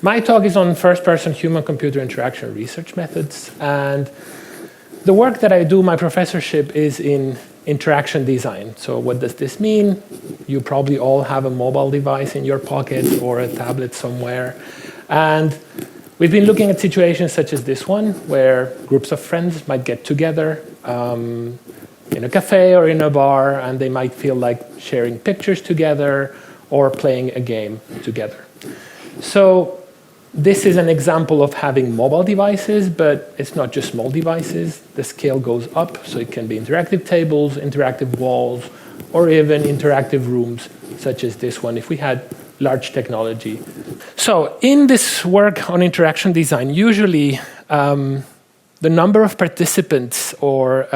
My talk is on first-person human-computer interaction research methods, and the work that I do, my professorship, is in interaction design. So what does this mean? You probably all have a mobile device in your pocket or a tablet somewhere, and we've been looking at situations such as this one, where groups of friends might get together in a cafe or in a bar, and they might feel like sharing pictures together or playing a game together. So this is an example of having mobile devices, but it's not just small devices. The scale goes up, so it can be interactive tables, interactive walls, or even interactive rooms, such as this one, if we had large technology. So in this work on interaction design, usually the number of participants or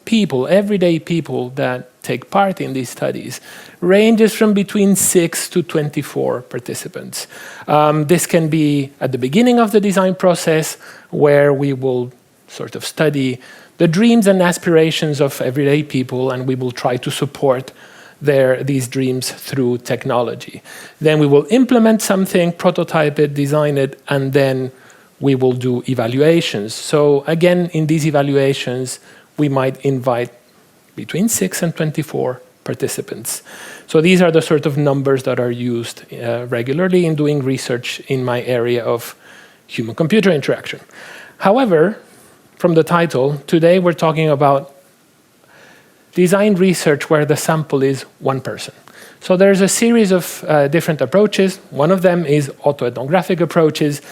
people, everyday people that take part in these studies ranges from between 6 to 24 participants. This can be at the beginning of the design process, where we will sort of study the dreams and aspirations of everyday people, and we will try to support these dreams through technology. Then we will implement something, prototype it, design it, and then we will do evaluations. So again, in these evaluations, we might invite between 6 and 24 participants. So these are the sort of numbers that are used regularly in doing research in my area of human-computer interaction. However, from the title, today we're talking about design research where the sample is one person. So there's a series of different approaches. One of them is autoethnographic approaches.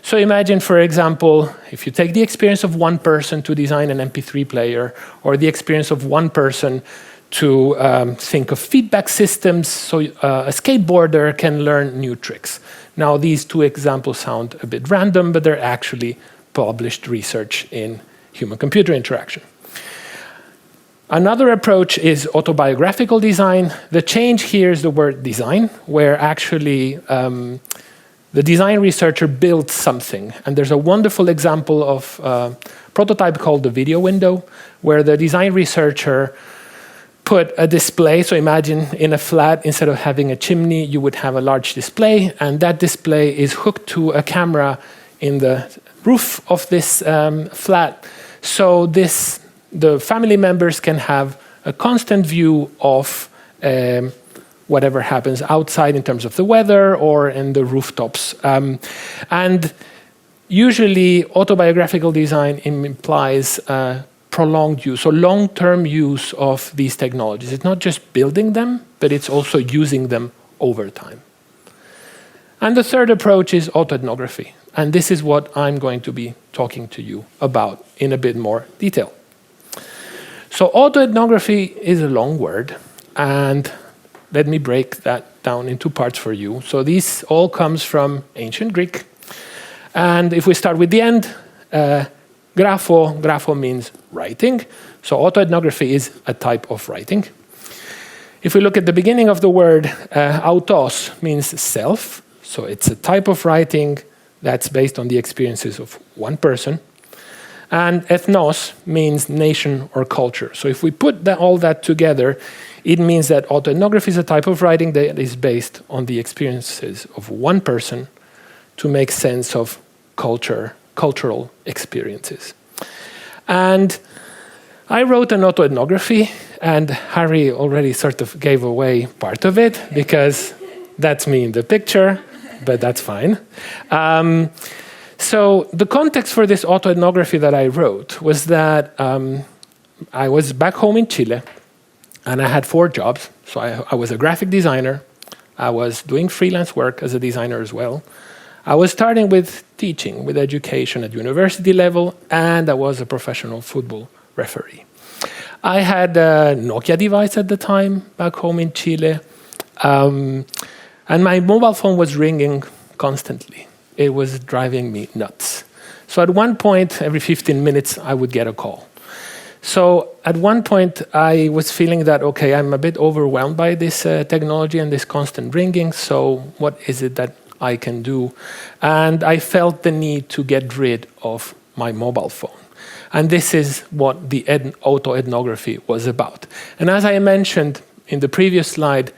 So imagine, for example, if you take the experience of one person to design an MP3 player, or the experience of one person to think of feedback systems, so a skateboarder can learn new tricks. Now, these two examples sound a bit random, but they're actually published research in human-computer interaction. Another approach is autobiographical design. The change here is the word design, where actually the design researcher built something. And there's a wonderful example of a prototype called the video window, where the design researcher put a display. So imagine in a flat, instead of having a chimney, you would have a large display, and that display is hooked to a camera in the roof of this flat. So the family members can have a constant view of whatever happens outside in terms of the weather or in the rooftops. And usually autobiographical design implies prolonged use, so long-term use of these technologies. It's not just building them, but it's also using them over time. And the third approach is autoethnography. And this is what I'm going to be talking to you about in a bit more detail. So autoethnography is a long word, and let me break that down into parts for you. So this all comes from ancient Greek. And if we start with the end, grapho means writing. So autoethnography is a type of writing. If we look at the beginning of the word, autos means self. So it's a type of writing that's based on the experiences of one person. And ethnos means nation or culture. So if we put all that together, it means that autoethnography is a type of writing that is based on the experiences of one person to make sense of cultural experiences. And I wrote an autoethnography, and Harry already sort of gave away part of it, because that's me in the picture, but that's fine. So the context for this autoethnography that I wrote was that I was back home in Chile, and I had 4 jobs. So I was a graphic designer. I was doing freelance work as a designer as well. I was starting with teaching, with education at university level, and I was a professional football referee. I had a Nokia device at the time back home in Chile, and my mobile phone was ringing constantly. It was driving me nuts. So at one point, every 15 minutes, I would get a call. So at one point, I was feeling that, okay, I'm a bit overwhelmed by this technology and this constant ringing, so what is it that I can do? And I felt the need to get rid of my mobile phone. And this is what the autoethnography was about. And as I mentioned in the previous slide,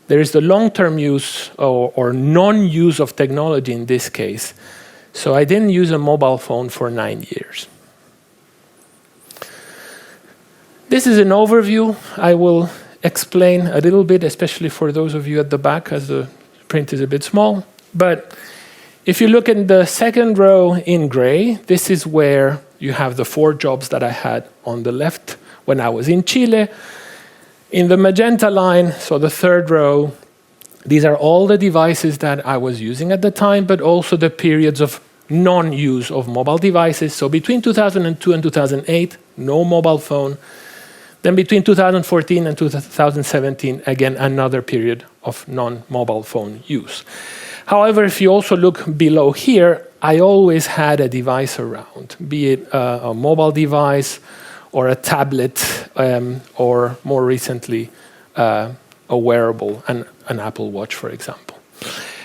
There is the long-term use or non-use of technology in this case. So I didn't use a mobile phone for 9 years. This is an overview. I will explain a little bit, especially for those of you at the back, as the print is a bit small. But if you look at the second row in gray, this is where you have the 4 jobs that I had on the left when I was in Chile. In the magenta line, so the third row, these are all the devices that I was using at the time, but also the periods of non-use of mobile devices. So between 2002 and 2008, no mobile phone. Then between 2014 and 2017, again, another period of non-mobile phone use. However, if you also look below here, I always had a device around, be it a mobile device or a tablet, or more recently, a wearable, an Apple Watch, for example.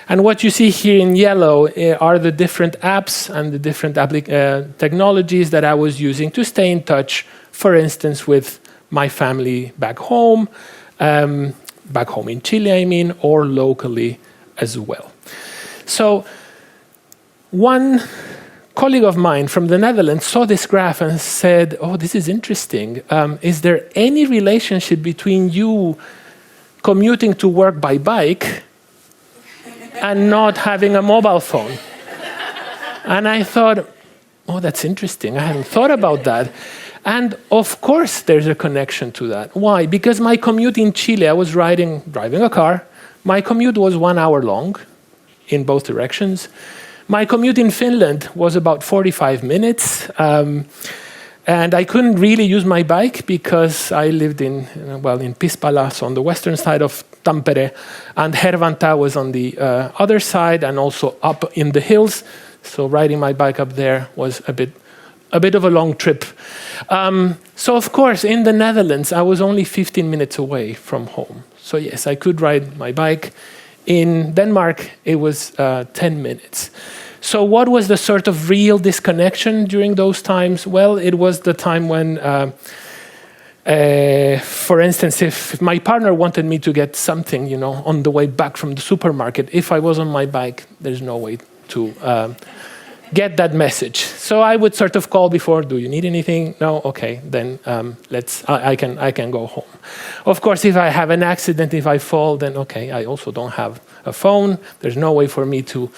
And what you see here in yellow are the different apps and the different technologies that I was using to stay in touch, for instance, with my family back home in Chile, I mean, or locally as well. So one colleague of mine from the Netherlands saw this graph and said, oh, this is interesting. Is there any relationship between you commuting to work by bike and not having a mobile phone? And I thought, oh, that's interesting. I hadn't thought about that. And of course, there's a connection to that. Why? Because my commute in Chile, I was driving a car. My commute was 1 hour long in both directions. My commute in Finland was about 45 minutes. And I couldn't really use my bike because I lived in Pispala, so on the western side of Tampere, and Hervanta was on the other side and also up in the hills. So riding my bike up there was a bit of a long trip. So of course, in the Netherlands, I was only 15 minutes away from home. So yes, I could ride my bike. In Denmark, it was 10 minutes. So what was the sort of real disconnection during those times? Well, it was the time when, for instance, if my partner wanted me to get something, on the way back from the supermarket, if I was on my bike, there's no way to get that message. So I would sort of call before, do you need anything? No? Okay, then I can go home. Of course, if I have an accident, if I fall, then okay, I also don't have a phone. There's no way for me to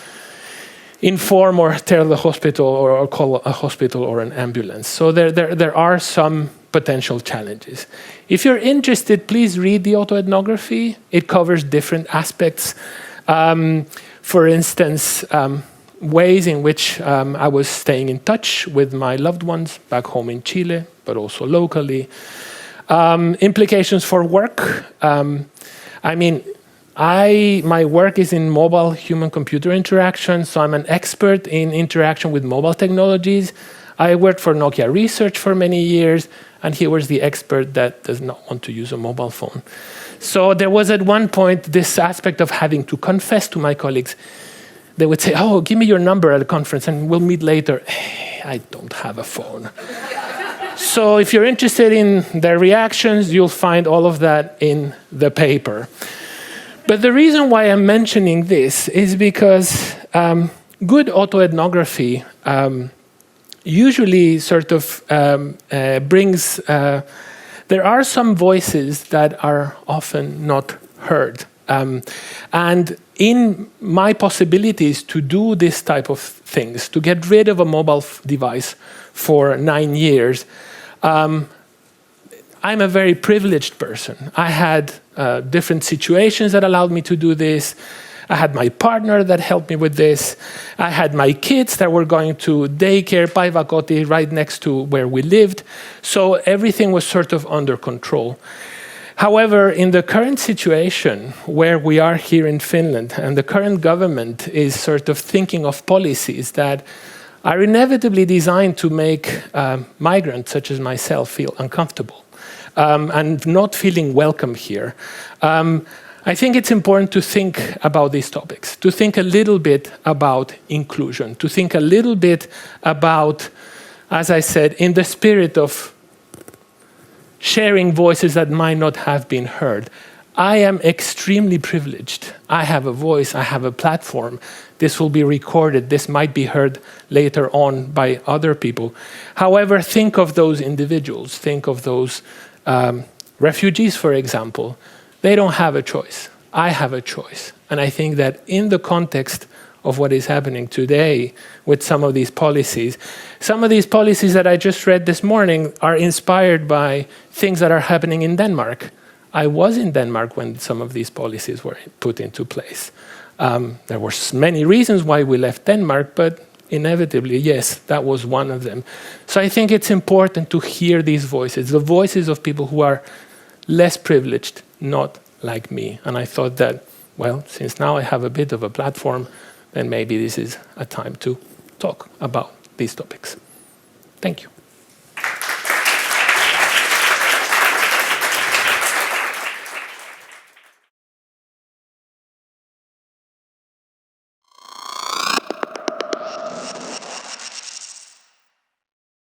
inform or tell the hospital or call a hospital or an ambulance. So there are some potential challenges. If you're interested, please read the autoethnography. It covers different aspects. For instance, ways in which I was staying in touch with my loved ones back home in Chile, but also locally. Implications for work. My work is in mobile human-computer interaction, so I'm an expert in interaction with mobile technologies. I worked for Nokia Research for many years, and he was the expert that does not want to use a mobile phone. So there was at one point this aspect of having to confess to my colleagues. They would say, oh, give me your number at a conference and we'll meet later. I don't have a phone. So if you're interested in their reactions, you'll find all of that in the paper. But the reason why I'm mentioning this is because good autoethnography usually sort of brings... there are some voices that are often not heard. And in my possibilities to do this type of things, to get rid of a mobile device for 9 years, I'm a very privileged person. I had different situations that allowed me to do this. I had my partner that helped me with this. I had my kids that were going to daycare, Paivakoti, right next to where we lived. So everything was sort of under control. However, in the current situation where we are here in Finland, and the current government is sort of thinking of policies that are inevitably designed to make migrants such as myself feel uncomfortable and not feeling welcome here. I think it's important to think about these topics, to think a little bit about inclusion, to think a little bit about, as I said, in the spirit of sharing voices that might not have been heard. I am extremely privileged. I have a voice, I have a platform. This will be recorded, this might be heard later on by other people. However, think of those individuals, think of those refugees, for example. They don't have a choice. I have a choice. And I think that in the context of what is happening today with some of these policies that I just read this morning are inspired by things that are happening in Denmark. I was in Denmark when some of these policies were put into place. There were many reasons why we left Denmark, but inevitably, yes, that was one of them. So I think it's important to hear these voices, the voices of people who are less privileged, not like me. And I thought that, well, since now I have a bit of a platform, then maybe this is a time to talk about these topics. Thank you.